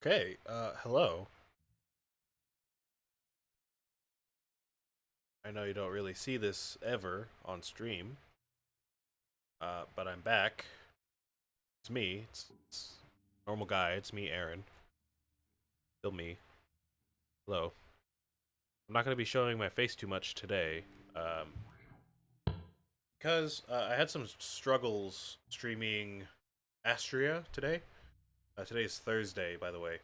Okay, hello. I know you don't really see this ever on stream, but I'm back. It's me. It's normal guy. It's me, Aaron. Still me. Hello. I'm not going to be showing my face too much today, because I had some struggles streaming Astrea today. Today is Thursday, by the way.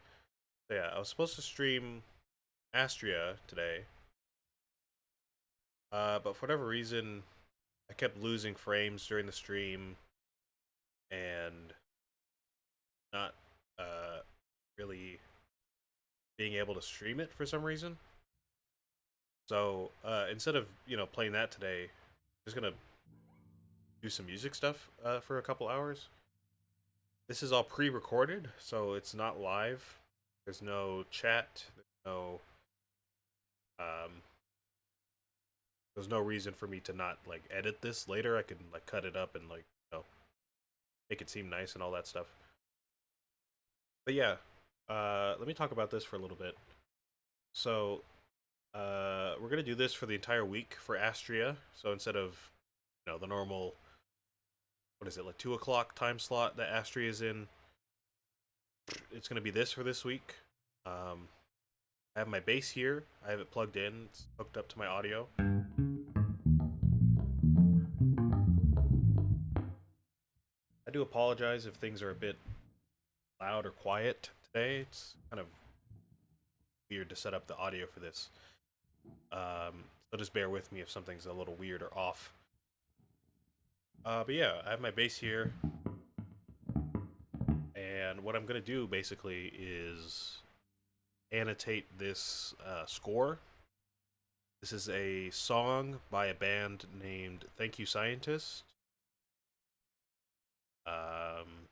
So yeah, I was supposed to stream Astrea today, but for whatever reason, I kept losing frames during the stream and not really being able to stream it for some reason. So instead of playing that today, I'm just gonna do some music stuff for a couple hours. This is all pre-recorded, so it's not live. There's no chat. Um, there's no reason for me to not like edit this later. I can like cut it up and like make it seem nice and all that stuff. But yeah, let me talk about this for a little bit. So we're gonna do this for the entire week for Astrea. So instead of the normal, what is it, like 2 o'clock time slot that Astrea is in, it's gonna be this for this week. I have my bass here. I have it plugged in. It's hooked up to my audio. I do apologize if things are a bit loud or quiet today. It's kind of weird to set up the audio for this. So just bear with me if something's a little weird or off. But yeah, I have my bass here. And what I'm going to do basically is annotate this score. This is a song by a band named Thank You Scientist. Um,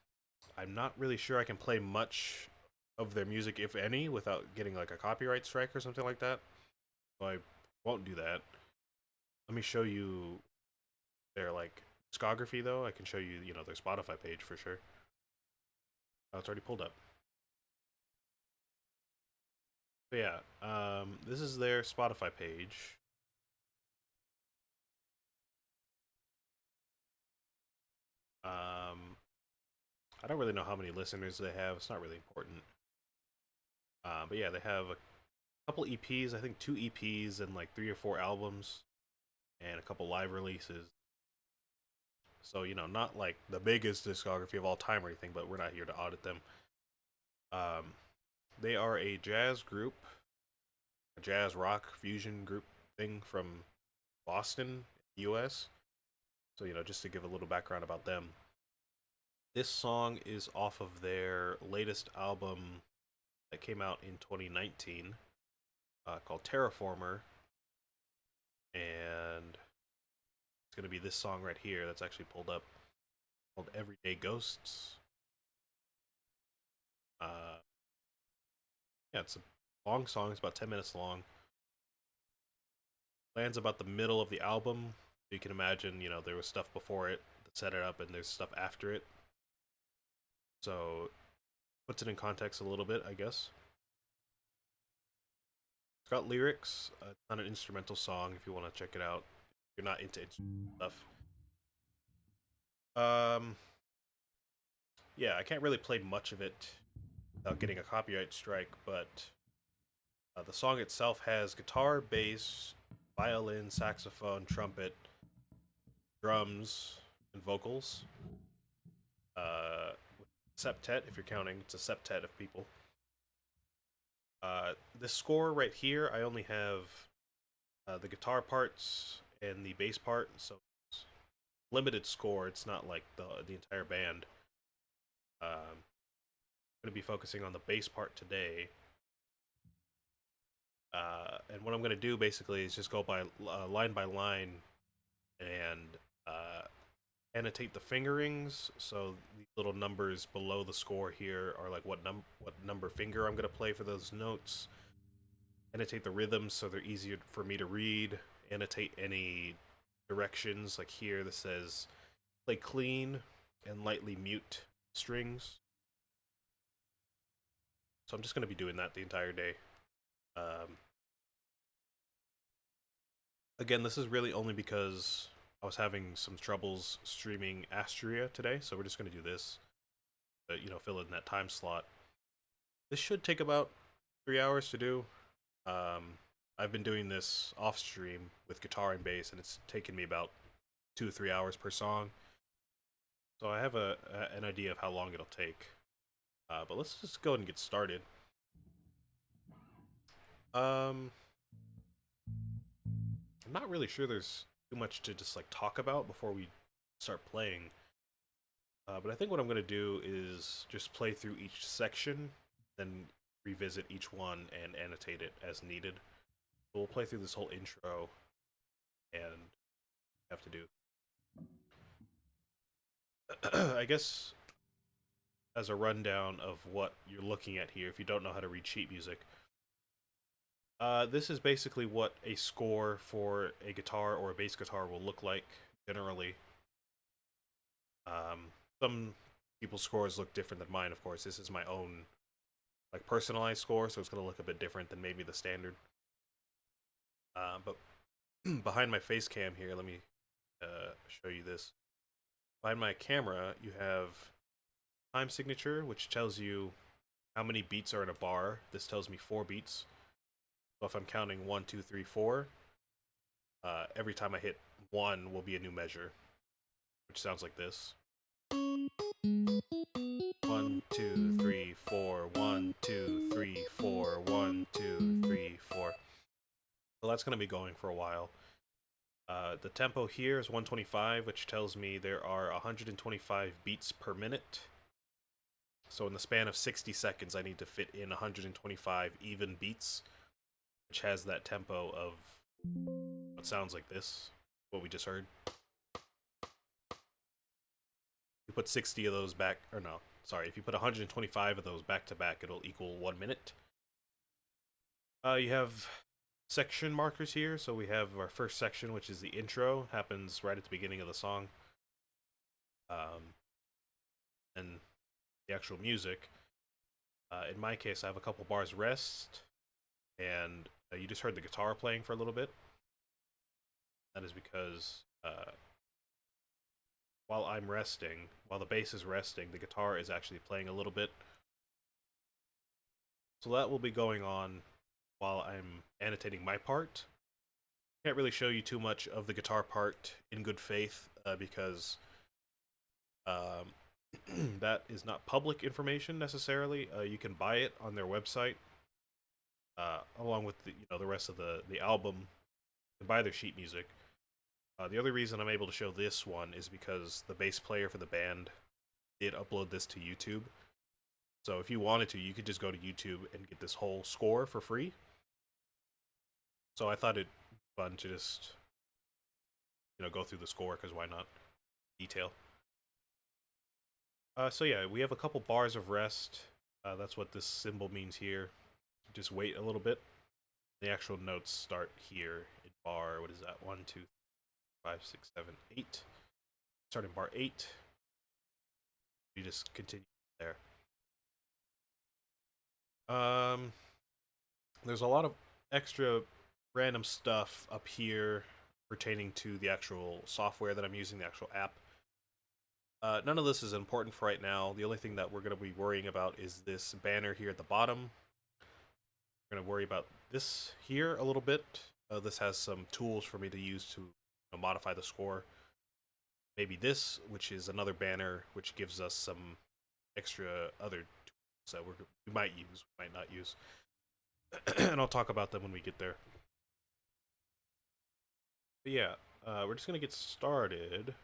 I'm not really sure I can play much of their music, if any, without getting like a copyright strike or something like that. So I won't do that. Let me show you their like discography, though. I can show you, their Spotify page for sure. Oh, it's already pulled up. So yeah, this is their Spotify page. Um, I don't really know how many listeners they have. It's not really important. But yeah, they have a couple EPs. I think two EPs and like three or four albums, and a couple live releases. So not like the biggest discography of all time or anything. But we're not here to audit them. Um, they are a jazz group, a jazz rock fusion group thing from Boston, U.S. So just to give a little background about them, this song is off of their latest album that came out in 2019, called Terraformer, and it's going to be this song right here that's actually pulled up, called Everyday Ghosts. Uh, yeah, it's a long song. It's about 10 minutes long. Lands about the middle of the album. You can imagine, there was stuff before it that set it up, and there's stuff after it. So, puts it in context a little bit, I guess. It's got lyrics. It's not an instrumental song if you want to check it out. If you're not into stuff. Um, yeah, I can't really play much of it without getting a copyright strike, but the song itself has guitar, bass, violin, saxophone, trumpet, drums, and vocals. Uh, Septet, if you're counting, it's a septet of people. This score right here, I only have the guitar parts and the bass part, so it's limited score. It's not like the entire band. I'm going to be focusing on the bass part today. And what I'm going to do basically is just go by line and uh, annotate the fingerings. So the little numbers below the score here are like what number finger I'm going to play for those notes. Annotate the rhythms so they're easier for me to read. Annotate any directions, like here this says play clean and lightly mute strings. So I'm just going to be doing that the entire day. Again, this is really only because I was having some troubles streaming Astrea today, so we're just going to do this. Fill in that time slot. This should take about 3 hours to do. I've been doing this off stream with guitar and bass, and it's taken me about 2 or 3 hours per song. So I have an idea of how long it'll take. But let's just go ahead and get started. I'm not really sure there's too much to just like talk about before we start playing. But I think what I'm going to do is just play through each section, then revisit each one and annotate it as needed. So we'll play through this whole intro and have to do. I guess as a rundown of what you're looking at here, if you don't know how to read sheet music, this is basically what a score for a guitar or a bass guitar will look like generally. Some people's scores look different than mine, of course. This is my own like personalized score, so it's going to look a bit different than maybe the standard. But behind my face cam here, let me show you this. Behind my camera, you have time signature, which tells you how many beats are in a bar. This tells me 4 beats. So if I'm counting 1, 2, 3, 4, every time I hit 1 will be a new measure, which sounds like this. 1, 2, 3, 4, 1, 2, 3, 4, 1, 2, 3, 4. So that's going to be going for a while. The tempo here is 125, which tells me there are 125 beats per minute. So in the span of 60 seconds, I need to fit in 125 even beats, which has that tempo of what sounds like this, what we just heard. You put 60 of those back, or no, sorry, if you put 125 of those back to back, it'll equal 1 minute. You have section markers here, so we have our first section, which is the intro, happens right at the beginning of the song. And the actual music. In my case, I have a couple bars rest, and you just heard the guitar playing for a little bit. That is because while I'm resting, while the bass is resting, the guitar is actually playing a little bit. So that will be going on while I'm annotating my part. Can't really show you too much of the guitar part in good faith because that is not public information necessarily. You can buy it on their website along with the rest of the album. You can buy their sheet music. The other reason I'm able to show this one is because the bass player for the band did upload this to YouTube. So if you wanted to, you could just go to YouTube and get this whole score for free. So I thought it'd be fun to just go through the score, because why not? Detail. So yeah, we have a couple bars of rest. That's what this symbol means here. Just wait a little bit. The actual notes start here in bar, what is that? 1, 2, 5, 6, 7, 8. Start in bar 8. You just continue there. There's a lot of extra random stuff up here pertaining to the actual software that I'm using, the actual app. None of this is important for right now. The only thing that we're going to be worrying about is this banner here at the bottom. We're going to worry about this here a little bit. This has some tools for me to use to modify the score. Maybe this, which is another banner, which gives us some extra other tools that we might use, we might not use. And I'll talk about them when we get there. But yeah, we're just going to get started.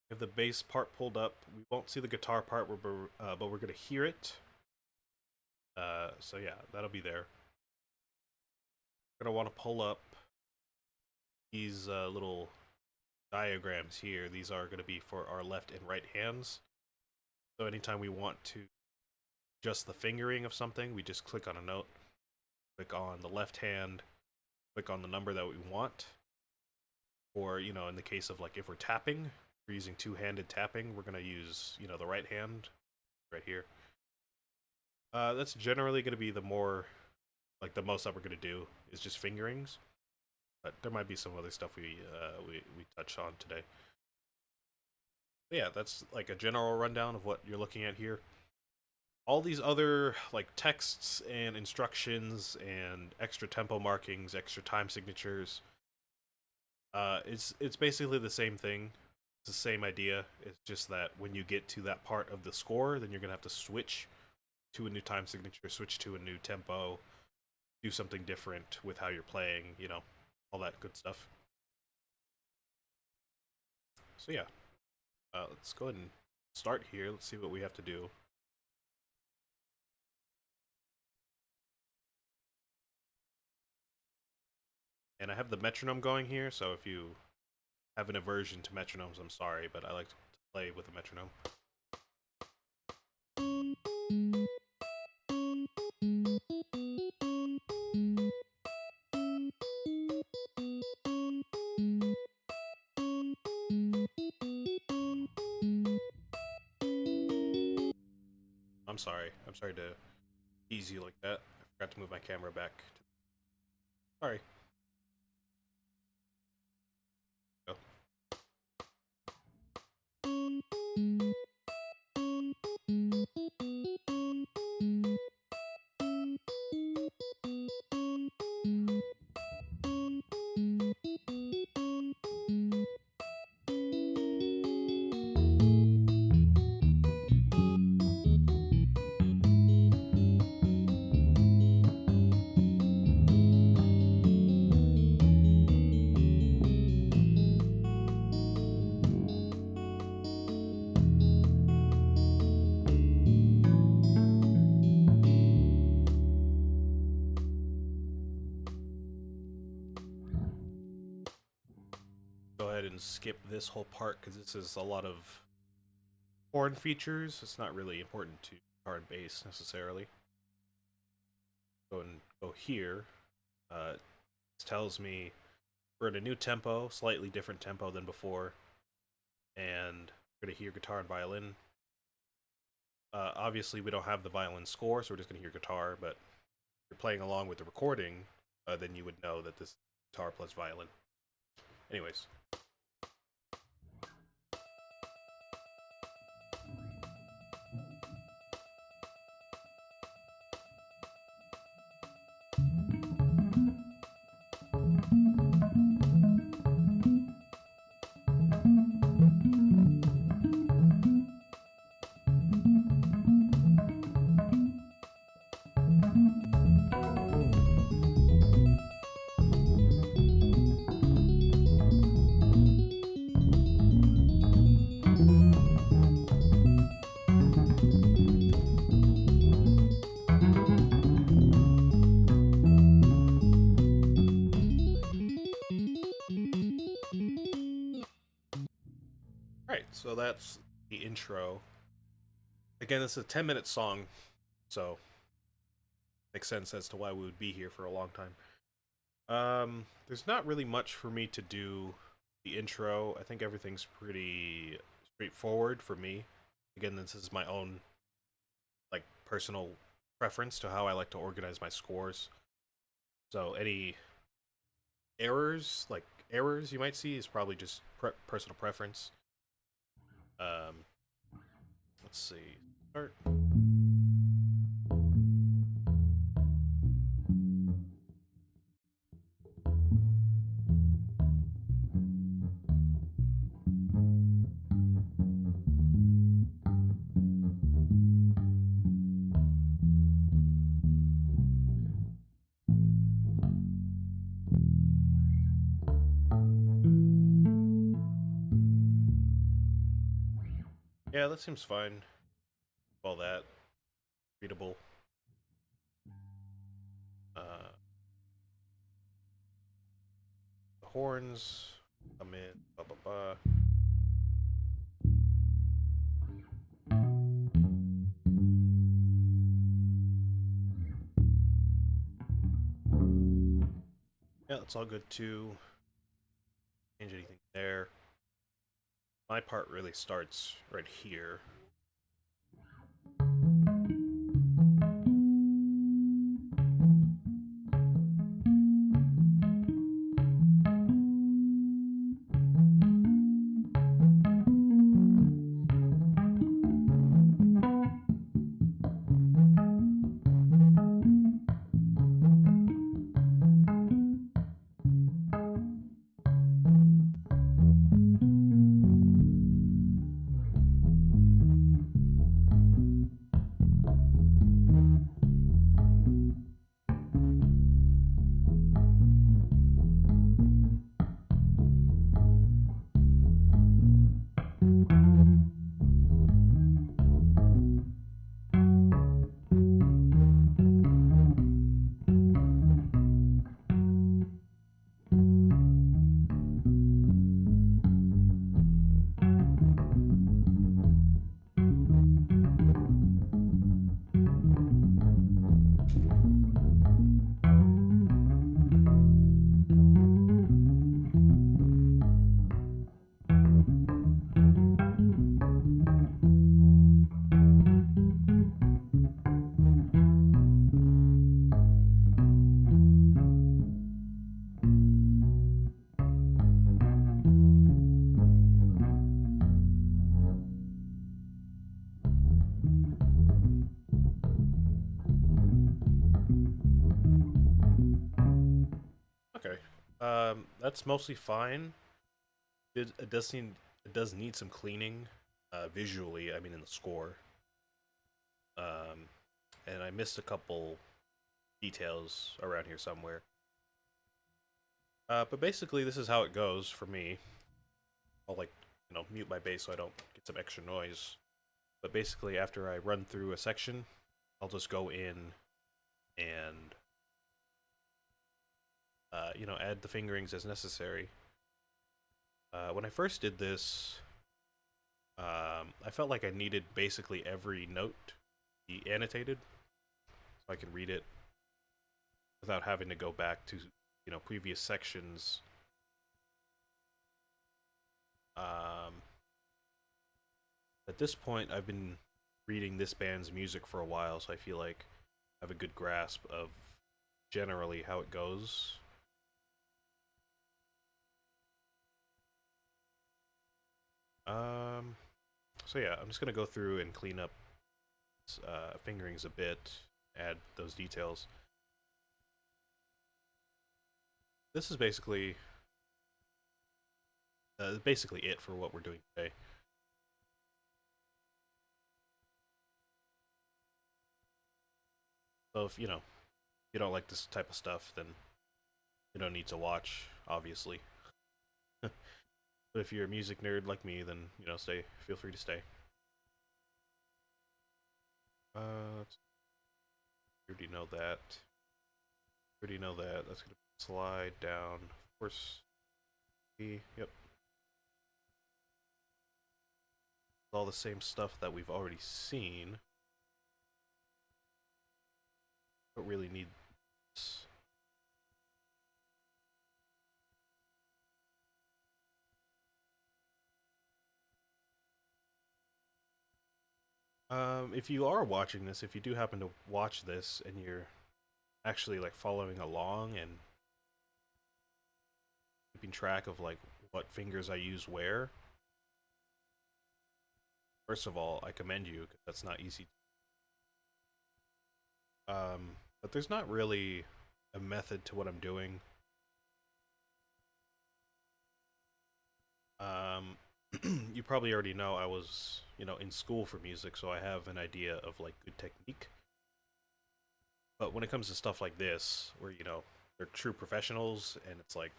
We have the bass part pulled up. We won't see the guitar part, but we're going to hear it. So yeah, that'll be there. We're going to want to pull up these little diagrams here. These are going to be for our left and right hands. So anytime we want to adjust the fingering of something, we just click on a note, click on the left hand, click on the number that we want. Or, in the case of like if we're tapping, we're using two-handed tapping, we're going to use, the right hand right here. That's generally going to be the more, like the most that we're going to do is just fingerings. But there might be some other stuff we touch on today. But yeah, that's like a general rundown of what you're looking at here. All these other like texts and instructions and extra tempo markings, extra time signatures. It's basically the same thing. It's the same idea. It's just that when you get to that part of the score, then you're gonna have to switch to a new time signature, switch to a new tempo, do something different with how you're playing. All that good stuff. So yeah, let's go ahead and start here. Let's see what we have to do. And I have the metronome going here, so if you have an aversion to metronomes, I'm sorry, but I like to play with a metronome. I'm sorry. I'm sorry to tease you like that. I forgot to move my camera back. Sorry. Go. Go ahead and skip this whole part because this is a lot of horn features. It's not really important to guitar and bass necessarily. Go and go here. It tells me we're in a new tempo, slightly different tempo than before, and we're gonna hear guitar and violin. Obviously, we don't have the violin score, so we're just gonna hear guitar. But if you're playing along with the recording, then you would know that this is guitar plus violin. Anyways, all right. So that's the intro. Again, this is a 10-minute song, so makes sense as to why we would be here for a long time. There's not really much for me to do the intro. I think everything's pretty straightforward for me. Again, this is my own like personal preference to how I like to organize my scores. So any errors you might see is probably just personal preference. Um, let's see. Start. Yeah, that seems fine. All that readable. Uh, the horns come in. Blah blah blah. Yeah, that's all good too. Change anything there. My part really starts right here. Okay. That's mostly fine. It does need some cleaning, visually. I mean, in the score. Um, and I missed a couple details around here somewhere. But basically, this is how it goes for me. I'll mute my bass so I don't get some extra noise. But basically, after I run through a section, I'll just go in and add the fingerings as necessary. When I first did this, I felt like I needed basically every note to be annotated so I can read it without having to go back to previous sections. Um, at this point, I've been reading this band's music for a while, so I feel like I have a good grasp of generally how it goes. Um, so yeah, I'm just gonna go through and clean up fingerings a bit, add those details. This is basically it for what we're doing today. So if you don't like this type of stuff, then you don't need to watch, obviously. But if you're a music nerd like me, then stay. Feel free to stay. Let's already know that. Already know that. That's gonna slide down. Of course. Yep. All the same stuff that we've already seen. Don't really need this. If you are watching this, if you do happen to watch this and you're actually like following along and keeping track of like what fingers I use where, first of all, I commend you because that's not easy. But there's not really a method to what I'm doing. Um, you probably already know I was, in school for music, so I have an idea of like good technique. But when it comes to stuff like this, where they're true professionals, and it's like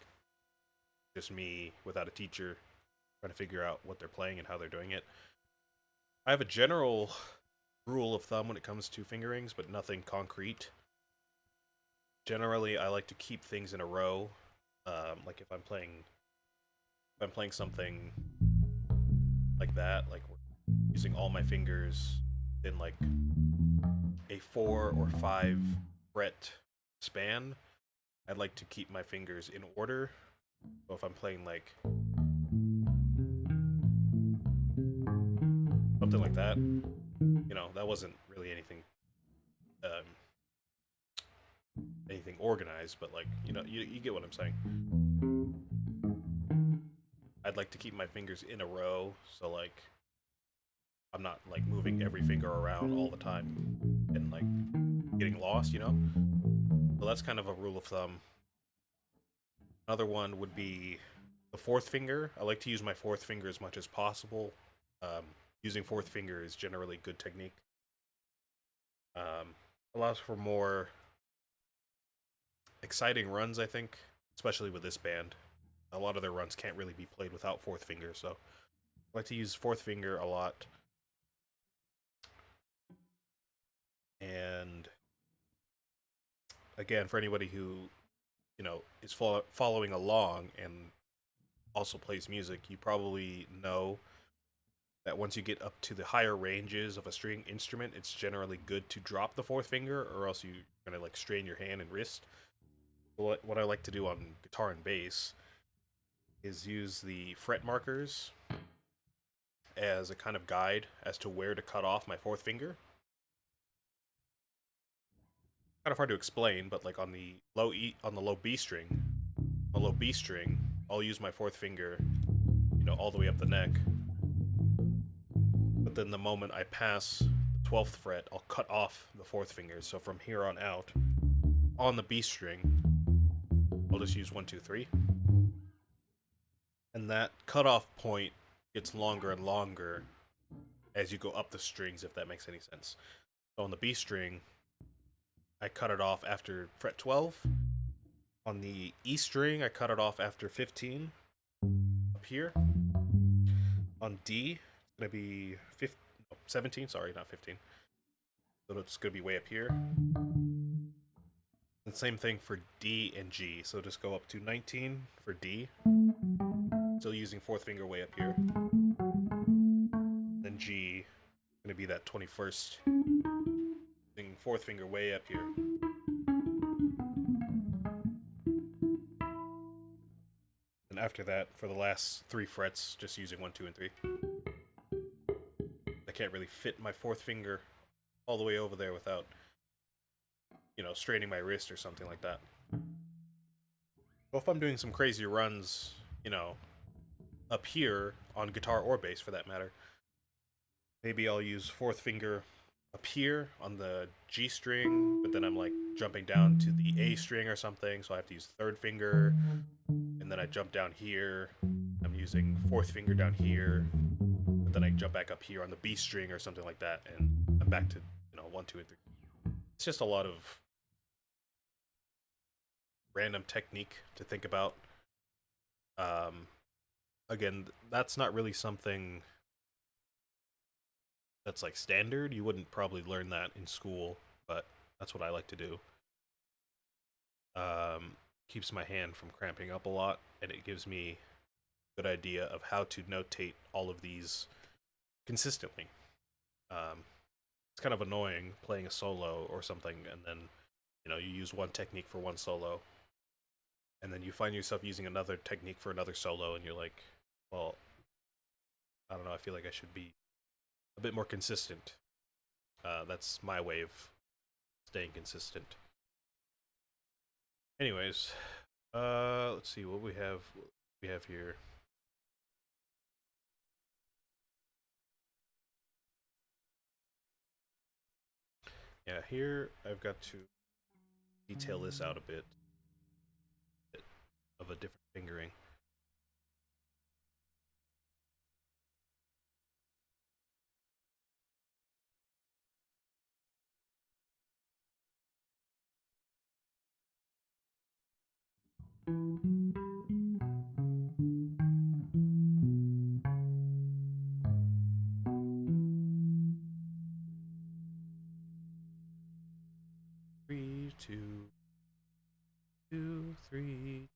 just me without a teacher trying to figure out what they're playing and how they're doing it, I have a general rule of thumb when it comes to fingerings, but nothing concrete. Generally, I like to keep things in a row. Like if I'm playing something like that, like using all my fingers in like a 4 or 5 fret span, I'd like to keep my fingers in order. So if I'm playing like something like that, that wasn't really um, anything organized, but like you get what I'm saying. I'd like to keep my fingers in a row, so like I'm not like moving every finger around all the time and like getting lost. So that's kind of a rule of thumb. Another one would be the fourth finger. I like to use my fourth finger as much as possible. Um, Using fourth finger is generally good technique. Allows for more exciting runs, I think, especially with this band. A lot of their runs can't really be played without fourth finger, so I like to use fourth finger a lot. And again, for anybody who is following along and also plays music, you probably know that once you get up to the higher ranges of a string instrument, it's generally good to drop the fourth finger, or else you're gonna like strain your hand and wrist. What I like to do on guitar and bass is use the fret markers as a kind of guide as to where to cut off my fourth finger. kind of hard to explain, but like on the low B string, I'll use my fourth finger, all the way up the neck. But then the moment I pass the 12th fret, I'll cut off the fourth finger. So from here on out, on the B string, I'll just use 1, 2, 3, and that cutoff point gets longer and longer as you go up the strings, if that makes any sense. So on the B string, I cut it off after fret 12. On the E string, I cut it off after 15 up here. On D, it's going to be 17, sorry, not 15. So it's going to be way up here. And same thing for D and G. So just go up to 19 for D. Still using fourth finger way up here. Then G, going to be that 21st. Using fourth finger way up here. And after that, for the last 3 frets, just using 1, 2, and 3. I can't really fit my fourth finger all the way over there without, straining my wrist or something like that. Well, if I'm doing some crazy runs, up here on guitar or bass for that matter, maybe I'll use fourth finger up here on the G string, but then I'm like jumping down to the A string or something, so I have to use third finger, and then I jump down here, I'm using fourth finger down here, but then I jump back up here on the B string or something like that, and I'm back to 1, 2, and 3. It's just a lot of random technique to think about. Again, that's not really something that's like standard. You wouldn't probably learn that in school, but that's what I like to do. Keeps my hand from cramping up a lot, and it gives me a good idea of how to notate all of these consistently. It's kind of annoying playing a solo or something, and then you use one technique for one solo, and then you find yourself using another technique for another solo, and you're like, well, I don't know, I feel like I should be a bit more consistent. That's my way of staying consistent. Anyways, let's see what we have. We have here. Yeah, here I've got to detail this out a bit of a different fingering. Three, two, 2, 3,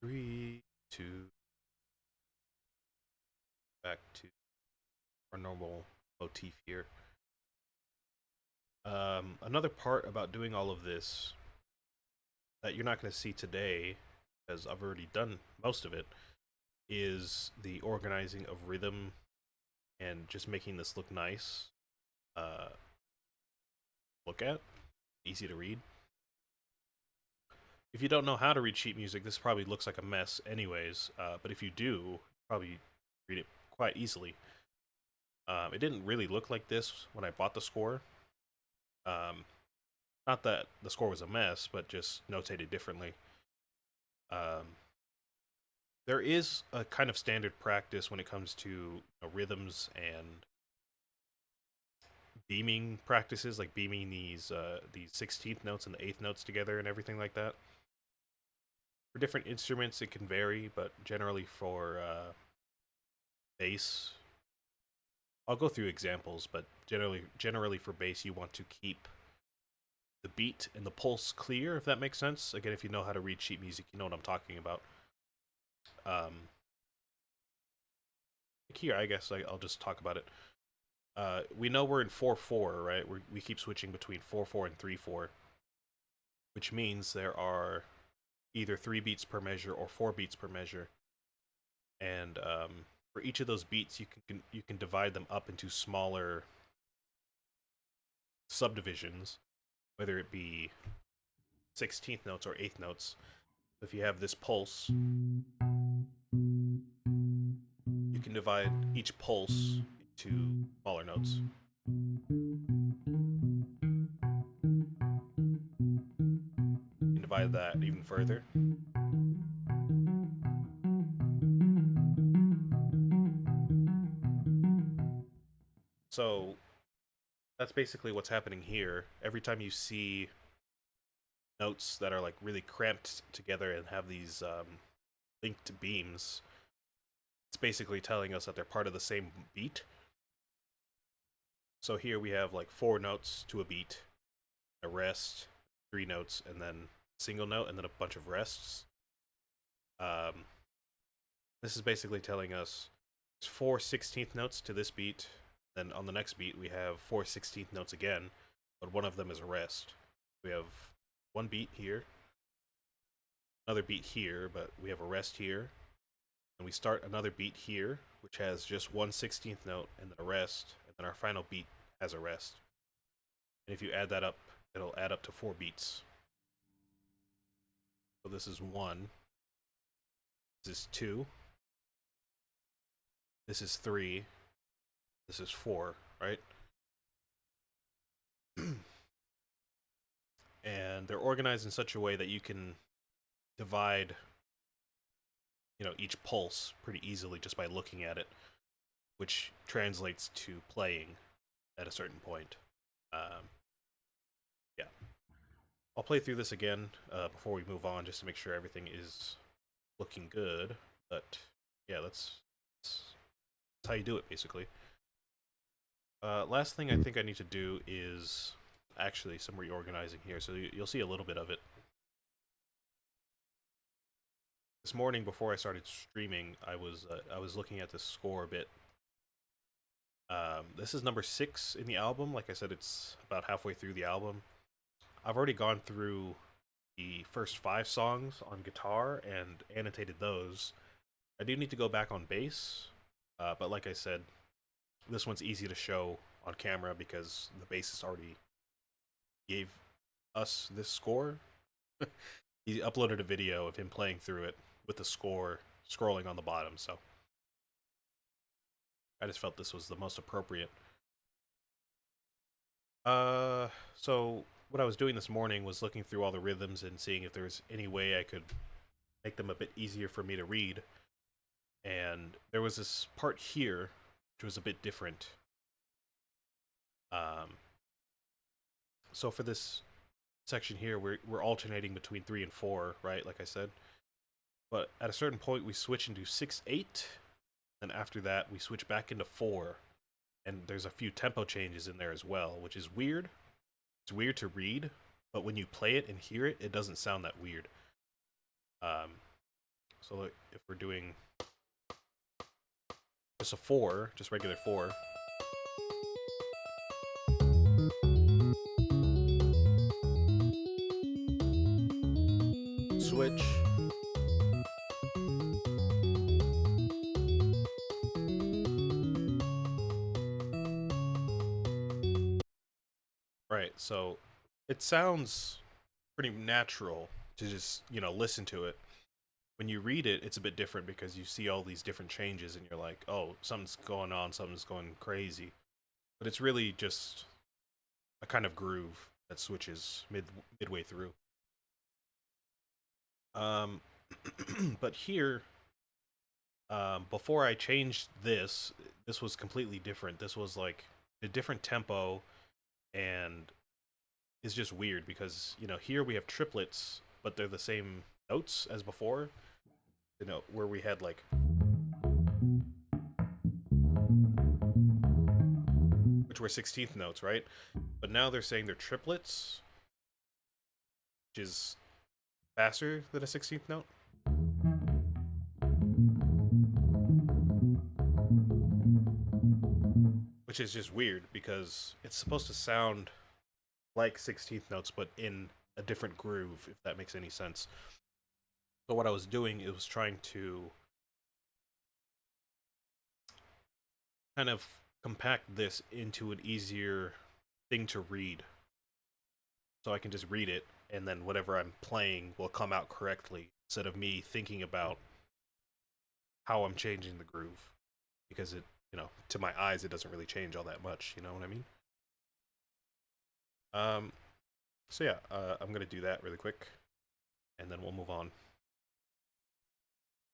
3, 2. Back to our normal motif here. Another part about doing all of this that you're not going to see today, because I've already done most of it, is the organizing of rhythm and just making this look nice. Look at, easy to read. If you don't know how to read sheet music, this probably looks like a mess anyways, but if you do, probably read it quite easily. It didn't really look like this when I bought the score. Not that the score was a mess, but just notated differently. There is a kind of standard practice when it comes to rhythms and beaming practices, like beaming these 16th notes and the 8th notes together and everything like that. For different instruments, it can vary, but generally for bass, I'll go through examples, but generally for bass, you want to keep the beat and the pulse clear, if that makes sense. Again, if you know how to read sheet music, you know what I'm talking about. Here, I guess I'll just talk about it. We know we're in 4/4, right? We keep switching between 4/4 and 3/4, which means there are either 3 beats per measure or 4 beats per measure. And for each of those beats, you can divide them up into smaller subdivisions. whether it be 16th notes or 8th notes. If you have this pulse, you can divide each pulse into smaller notes. You can divide that even further. So that's basically what's happening here. Every time you see notes that are like really cramped together and have these linked beams, it's basically telling us that they're part of the same beat. So here we have like 4 notes to a beat, a rest, 3 notes, and then a single note, and then a bunch of rests. Um, this is basically telling us there's 4 16th notes to this beat. Then on the next beat we have 4 16th notes again, but one of them is a rest. We have one beat here, another beat here, but we have a rest here. And we start another beat here, which has just one 16th note and then a rest, and then our final beat has a rest. And if you add that up, it'll add up to 4 beats. So this is 1, this is 2, this is 3, this is 4, right? And they're organized in such a way that you can divide, each pulse pretty easily just by looking at it, which translates to playing at a certain point. Um, yeah. I'll play through this again before we move on, just to make sure everything is looking good. But yeah, that's how you do it, basically. Last thing I think I need to do is actually some reorganizing here, so you'll see a little bit of it. This morning, before I started streaming, I was looking at the score a bit. This is number 6 in the album. Like I said, it's about halfway through the album. I've already gone through the first 5 songs on guitar and annotated those. I do need to go back on bass, but like I said, this one's easy to show on camera because the bassist already gave us this score. He uploaded a video of him playing through it with the score scrolling on the bottom, so I just felt this was the most appropriate. So what I was doing this morning was looking through all the rhythms and seeing if there was any way I could make them a bit easier for me to read. And there was this part here, which was a bit different. So for this section here, we're alternating between 3 and 4, right? Like I said. But at a certain point, we switch into 6/8, and after that, we switch back into 4. And there's a few tempo changes in there as well, which is weird. It's weird to read, but when you play it and hear it, it doesn't sound that weird. So like if we're doing just a 4, just regular 4. Switch. Right, so it sounds pretty natural to just, listen to it. When you read it, it's a bit different because you see all these different changes and you're like, oh, something's going on, something's going crazy. But it's really just a kind of groove that switches midway through. But here, before I changed this was completely different. This was like a different tempo, and it's just weird because here we have triplets, but they're the same notes as before. Where we had like, which were 16th notes, right? But now they're saying they're triplets, which is faster than a 16th note. Which is just weird because it's supposed to sound like 16th notes, but in a different groove, if that makes any sense. So what I was doing is trying to kind of compact this into an easier thing to read. so I can just read it, and then whatever I'm playing will come out correctly instead of me thinking about how I'm changing the groove, because it, to my eyes, it doesn't really change all that much. You know what I mean? Um, so yeah, I'm gonna do that really quick, and then we'll move on.